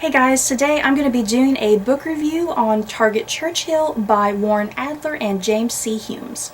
Hey guys, today I'm going to be doing a book review on Target Churchill by Warren Adler and James C. Humes.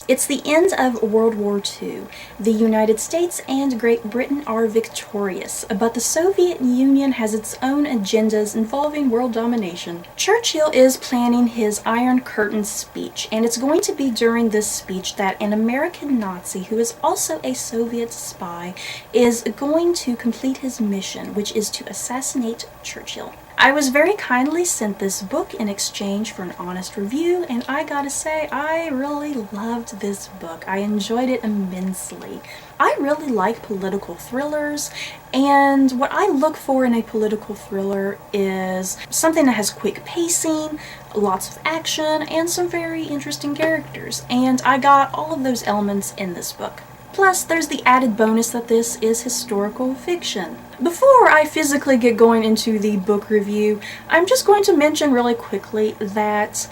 It's the end of World War II. The United States and Great Britain are victorious, but the Soviet Union has its own agendas involving world domination. Churchill is planning his Iron Curtain speech, and it's going to be during this speech that an American Nazi, who is also a Soviet spy, is going to complete his mission, which is to assassinate Churchill. I was very kindly sent this book in exchange for an honest review, and I gotta say, I really loved this book. I enjoyed it immensely. I really like political thrillers, and what I look for in a political thriller is something that has quick pacing, lots of action, and some very interesting characters, and I got all of those elements in this book. Plus, there's the added bonus that this is historical fiction. Before I physically get going into the book review, I'm just going to mention really quickly that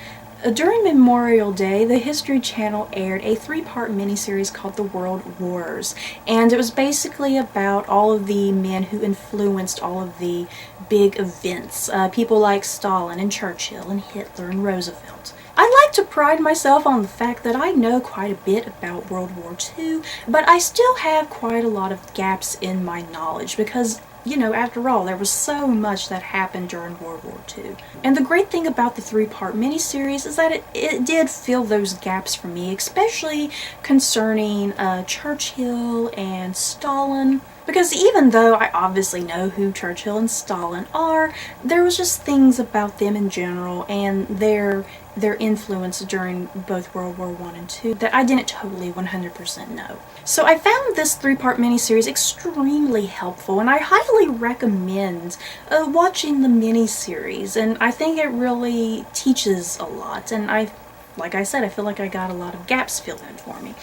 during Memorial Day, the History Channel aired a 3-part miniseries called The World Wars, and it was basically about all of the men who influenced all of the big events, people like Stalin and Churchill and Hitler and Roosevelt. I like to pride myself on the fact that I know quite a bit about World War II, but I still have quite a lot of gaps in my knowledge because, you know, after all, there was so much that happened during World War II. And the great thing about the 3-part miniseries is that it did fill those gaps for me, especially concerning Churchill and Stalin. Because even though I obviously know who Churchill and Stalin are, there was just things about them in general and their influence during both World War I and II that I didn't totally 100% know. So I found this 3-part miniseries extremely helpful, and I highly recommend watching the miniseries, and I think it really teaches a lot, and like I said, I feel like I got a lot of gaps filled in for me.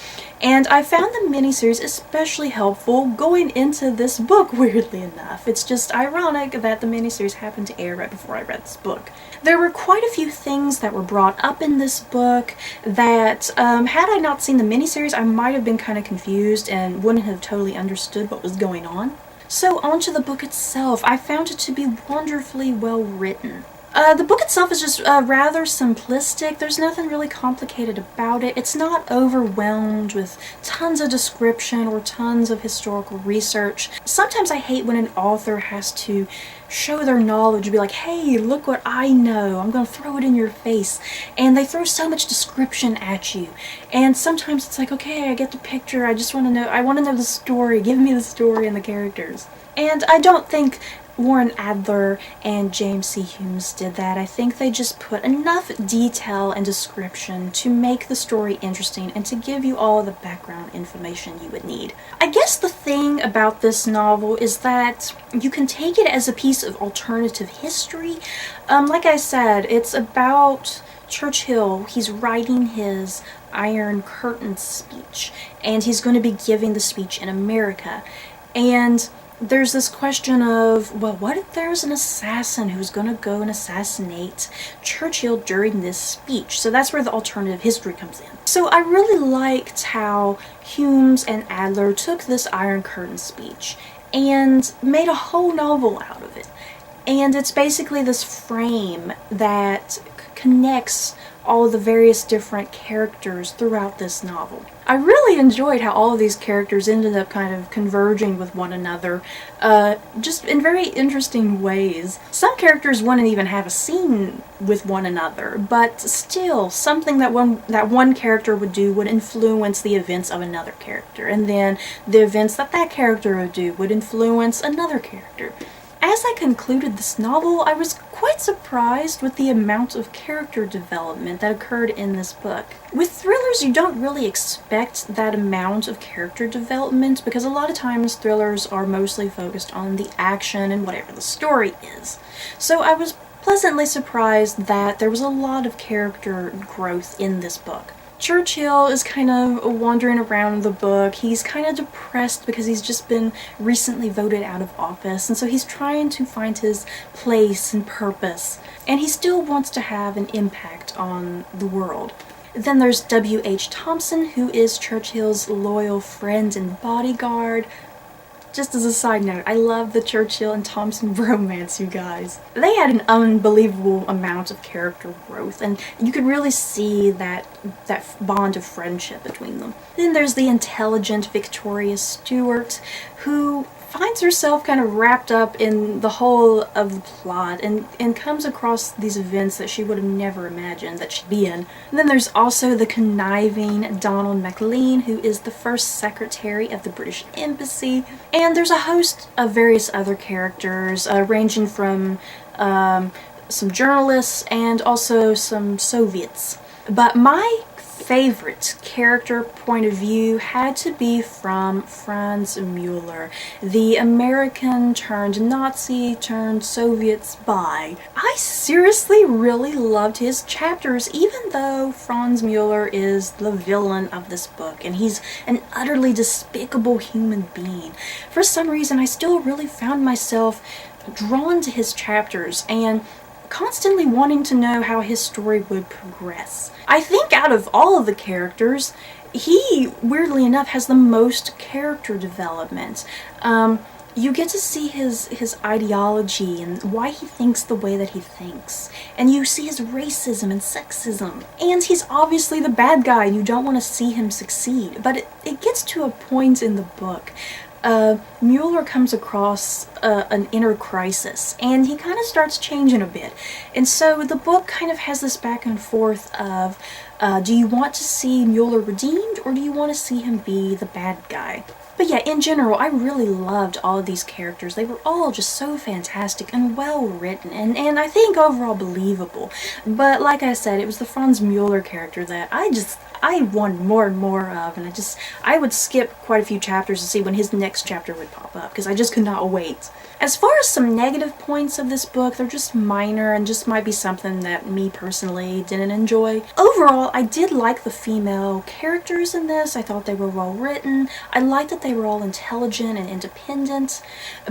And I found the miniseries especially helpful going into this book, weirdly enough. It's just ironic that the miniseries happened to air right before I read this book. There were quite a few things that were brought up in this book that, had I not seen the miniseries, I might have been kind of confused and wouldn't have totally understood what was going on. So onto the book itself, I found it to be wonderfully well written. The book itself is just rather simplistic. There's nothing really complicated about it. It's not overwhelmed with tons of description or tons of historical research. Sometimes I hate when an author has to show their knowledge and be like, hey, look what I know. I'm going to throw it in your face. And they throw so much description at you. And sometimes it's like, okay, I get the picture. I just want to know. I want to know the story. Give me the story and the characters. And I don't think Warren Adler and James C. Humes did that. I think they just put enough detail and description to make the story interesting and to give you all the background information you would need. I guess the thing about this novel is that you can take it as a piece of alternative history. Like I said, it's about Churchill. He's writing his Iron Curtain speech, and he's going to be giving the speech in America. And there's this question of, well, what if there's an assassin who's going to go and assassinate Churchill during this speech? So that's where the alternative history comes in. So I really liked how Humes and Adler took this Iron Curtain speech and made a whole novel out of it. And it's basically this frame that connects all of the various different characters throughout this novel. I really enjoyed how all of these characters ended up kind of converging with one another, just in very interesting ways. Some characters wouldn't even have a scene with one another, but still, something that one character would do would influence the events of another character, and then the events that character would do would influence another character. As I concluded this novel, I was quite surprised with the amount of character development that occurred in this book. With thrillers, you don't really expect that amount of character development because a lot of times thrillers are mostly focused on the action and whatever the story is. So I was pleasantly surprised that there was a lot of character growth in this book. Churchill is kind of wandering around the book. He's kind of depressed because he's just been recently voted out of office, and so he's trying to find his place and purpose. And he still wants to have an impact on the world. Then there's W.H. Thompson, who is Churchill's loyal friend and bodyguard. Just as a side note, I love the Churchill and Thompson romance, you guys. They had an unbelievable amount of character growth, and you could really see that bond of friendship between them. Then there's the intelligent Victoria Stewart, who finds herself kind of wrapped up in the whole of the plot and comes across these events that she would have never imagined that she'd be in. And then there's also the conniving Donald Maclean, who is the first secretary of the British Embassy. And there's a host of various other characters, ranging from some journalists and also some Soviets. But my favorite character point of view had to be from Franz Mueller, the American turned Nazi turned Soviet spy. I seriously really loved his chapters, even though Franz Mueller is the villain of this book and he's an utterly despicable human being. For some reason, I still really found myself drawn to his chapters and constantly wanting to know how his story would progress. I think out of all of the characters, he, weirdly enough, has the most character development. You get to see his ideology and why he thinks the way that he thinks. And you see his racism and sexism. And he's obviously the bad guy and you don't want to see him succeed. But it gets to a point in the book. Mueller comes across an inner crisis, and he kind of starts changing a bit. And so the book kind of has this back and forth of, do you want to see Mueller redeemed, or do you want to see him be the bad guy? But yeah, in general, I really loved all of these characters. They were all just so fantastic and well written, and I think overall believable. But like I said, it was the Franz Mueller character that I wanted more and more of, and I would skip quite a few chapters to see when his next chapter would pop up, because I just could not wait. As far as some negative points of this book, they're just minor and just might be something that me personally didn't enjoy. Overall, I did like the female characters in this. I thought they were well written. I liked that they were all intelligent and independent.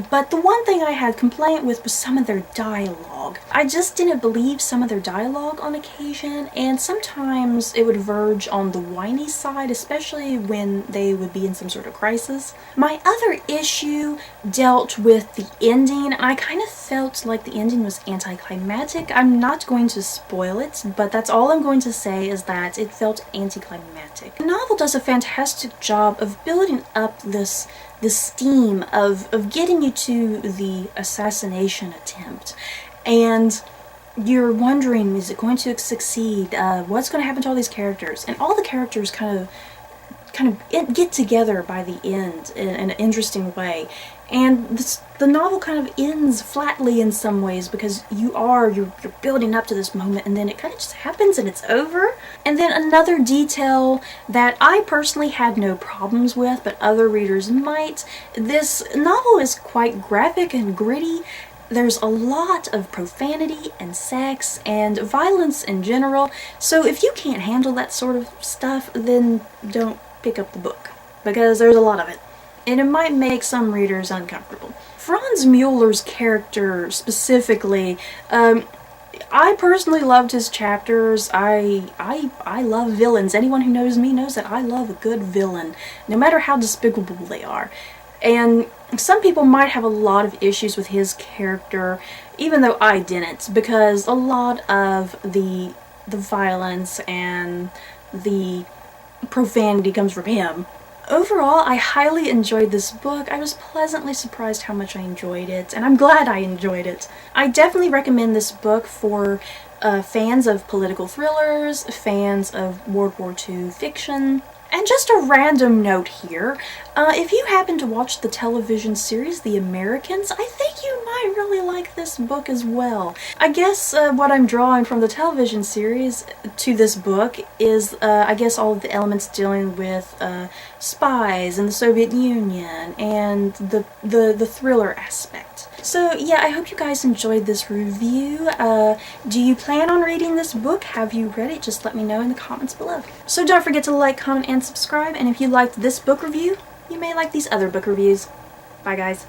But the one thing I had complaint with was some of their dialogue. I just didn't believe some of their dialogue on occasion, and sometimes it would verge on the whiny side, especially when they would be in some sort of crisis. My other issue dealt with the ending. I kind of felt like the ending was anticlimactic. I'm not going to spoil it, but that's all I'm going to say is that it felt anticlimactic. The novel does a fantastic job of building up this theme of getting you to the assassination attempt, and you're wondering, is it going to succeed? What's going to happen to all these characters? And all the characters kind of get together by the end in an interesting way. And the novel kind of ends flatly in some ways, because you're building up to this moment, and then it kind of just happens and it's over. And then another detail that I personally had no problems with, but other readers might, this novel is quite graphic and gritty. There's a lot of profanity and sex and violence in general, so if you can't handle that sort of stuff, then don't pick up the book, because there's a lot of it, and it might make some readers uncomfortable. Franz Mueller's character specifically, I personally loved his chapters. I love villains. Anyone who knows me knows that I love a good villain, no matter how despicable they are. And some people might have a lot of issues with his character, even though I didn't, because a lot of the violence and the profanity comes from him. Overall, I highly enjoyed this book. I was pleasantly surprised how much I enjoyed it, and I'm glad I enjoyed it. I definitely recommend this book for fans of political thrillers, fans of World War II fiction. And just a random note here, if you happen to watch the television series The Americans, I think you might really like this book as well. I guess what I'm drawing from the television series to this book is, I guess, all of the elements dealing with spies and the Soviet Union and the thriller aspect. So yeah, I hope you guys enjoyed this review. Do you plan on reading this book? Have you read it? Just let me know in the comments below. So don't forget to like, comment, and subscribe, and if you liked this book review, you may like these other book reviews. Bye guys.